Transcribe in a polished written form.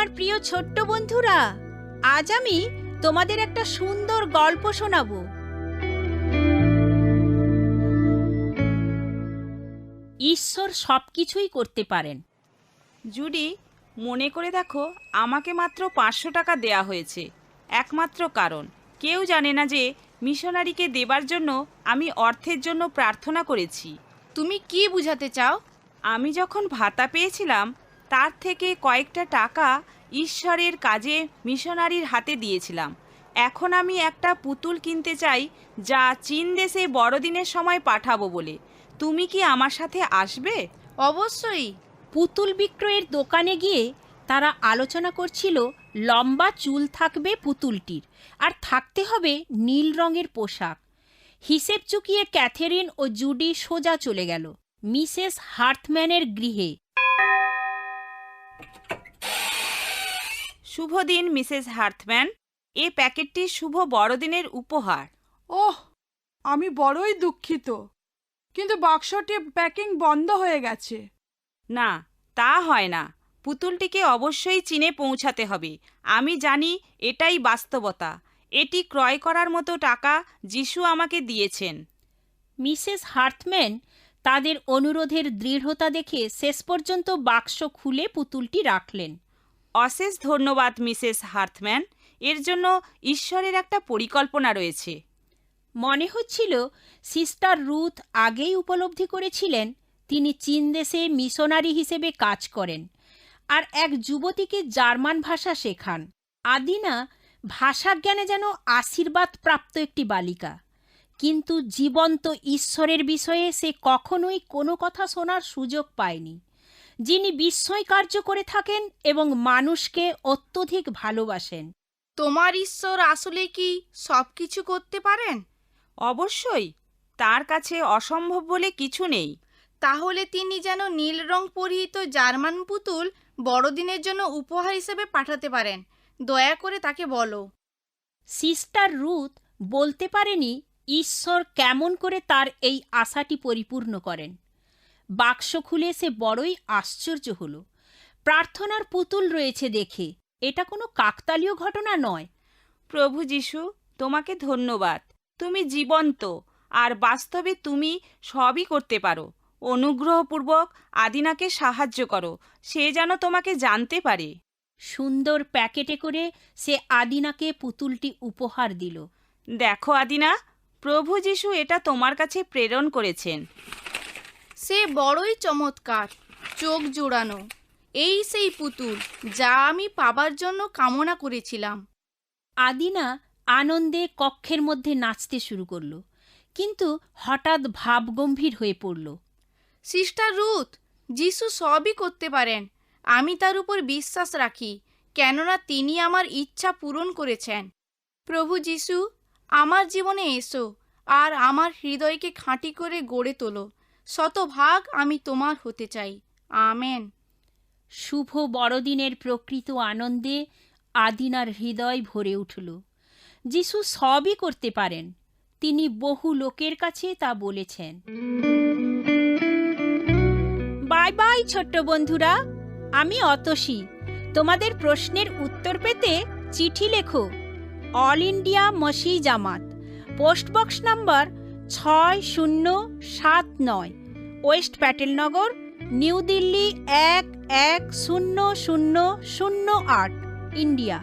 আমার প্রিয় ছোট্ট বন্ধুরা, আজ আমি তোমাদের একটা সুন্দর গল্প শোনাবো। ঈশ্বর সবকিছুই করতে পারেন। জুডি, মনে করে দেখো, আমাকে মাত্র 500 টাকা দেয়া হয়েছে। একমাত্র কারণ, কেউ জানে না যে মিশনারিকে দেবার জন্য আমি অর্থের জন্য প্রার্থনা করেছি। তুমি কি বুঝাতে চাও? আমি যখন ভাতা পেয়েছিলাম তার থেকে কয়েকটা টাকা ঈশ্বরের কাজে মিশনারির হাতে দিয়েছিলাম। এখন আমি একটা পুতুল কিনতে চাই, যা চীন দেশে বড়দিনের সময় পাঠাবো বলে। তুমি কি আমার সাথে আসবে? অবশ্যই। পুতুল বিক্রয়ের দোকানে গিয়ে তারা আলোচনা করছিল লম্বা চুল থাকবে পুতুলটির, আর থাকতে হবে নীল রঙের পোশাক। হিসেব চুকিয়ে ক্যাথেরিন ও জুডি সোজা চলে গেল মিসেস হার্থম্যানের গৃহে। শুভ দিন মিসেস হার্থম্যান, এ প্যাকেটটি শুভ বড়দিনের উপহার। ওহ, আমি বড়ই দুঃখিত, কিন্তু বাক্সটি প্যাকিং বন্ধ হয়ে গেছে। না, তা হয় না। পুতুলটিকে অবশ্যই চীনে পৌঁছাতে হবে। আমি জানি এটাই বাস্তবতা। এটি ক্রয় করার মতো টাকা যিশু আমাকে দিয়েছেন। মিসেস হার্থম্যান তাদের অনুরোধের দৃঢ়তা দেখে শেষ পর্যন্ত বাক্স খুলে পুতুলটি রাখলেন। অশেষ ধন্যবাদ মিসেস হার্থম্যান, এর জন্য ঈশ্বরের একটা পরিকল্পনা রয়েছে। মনে হচ্ছিল সিস্টার রুথ আগেই উপলব্ধি করেছিলেন তিনি চীন দেশে মিশনারি হিসেবে কাজ করেন আর এক যুবতীকে জার্মান ভাষা শেখান। আদিনা ভাষাজ্ঞানে যেন আশীর্বাদ প্রাপ্ত একটি বালিকা, কিন্তু জীবন্ত ঈশ্বরের বিষয়ে সে কখনোই কোনো কথা শোনার সুযোগ পায়নি, যিনি বিস্ময় কার্য করে থাকেন এবং মানুষকে অত্যধিক ভালোবাসেন। তোমার ঈশ্বর আসলে কি সবকিছু করতে পারেন? অবশ্যই, তার কাছে অসম্ভব বলে কিছু নেই। তাহলে তিনি যেন নীল রং পরিহিত জার্মান পুতুল বড়দিনের জন্য উপহার হিসেবে পাঠাতে পারেন। দয়া করে তাকে বলো। সিস্টার রুথ বলতে পারেনি ঈশ্বর কেমন করে তার এই আশাটি পরিপূর্ণ করেন। বাক্স খুলে সে বড়ই আশ্চর্য হল। প্রার্থনার পুতুল রয়েছে দেখে এটা কোনো কাকতালীয় ঘটনা নয়। প্রভু যিশু, তোমাকে ধন্যবাদ। তুমি জীবন্ত, আর বাস্তবে তুমি সবই করতে পারো। অনুগ্রহপূর্বক আদিনাকে সাহায্য করো, সে যেন তোমাকে জানতে পারে। সুন্দর প্যাকেটে করে সে আদিনাকে পুতুলটি উপহার দিল। দেখো আদিনা, প্রভু যিশু এটা তোমার কাছে প্রেরণ করেছেন। সে বড়ই চমৎকার, চোখ জোড়ানো। এই সেই পুতুল যা আমি পাবার জন্য কামনা করেছিলাম। আদিনা আনন্দে কক্ষের মধ্যে নাচতে শুরু করল, কিন্তু হঠাৎ ভাবগম্ভীর হয়ে পড়ল। সিস্টার রুথ, যিশু সবই করতে পারেন। আমি তার উপর বিশ্বাস রাখি, কেননা তিনি আমার ইচ্ছা পূরণ করেছেন। প্রভু যিশু, আমার জীবনে এসো আর আমার হৃদয়কে খাঁটি করে গড়ে তোলো। শতভাগ আমি তোমার হতে চাই। আমেন। শুভ বড়দিনের প্রকৃত আনন্দে আদিনার হৃদয় ভরে উঠল। যিশু সবই করতে পারেন, তিনি বহু লোকের কাছে তা বলেছেন। বাই বাই ছোট্ট বন্ধুরা, আমি অতসী। তোমাদের প্রশ্নের উত্তর পেতে চিঠি লেখো। অল ইন্ডিয়া মসি জামাত, পোস্টবক্স নম্বর 6079, West Patelnagar, new Delhi 110008, India.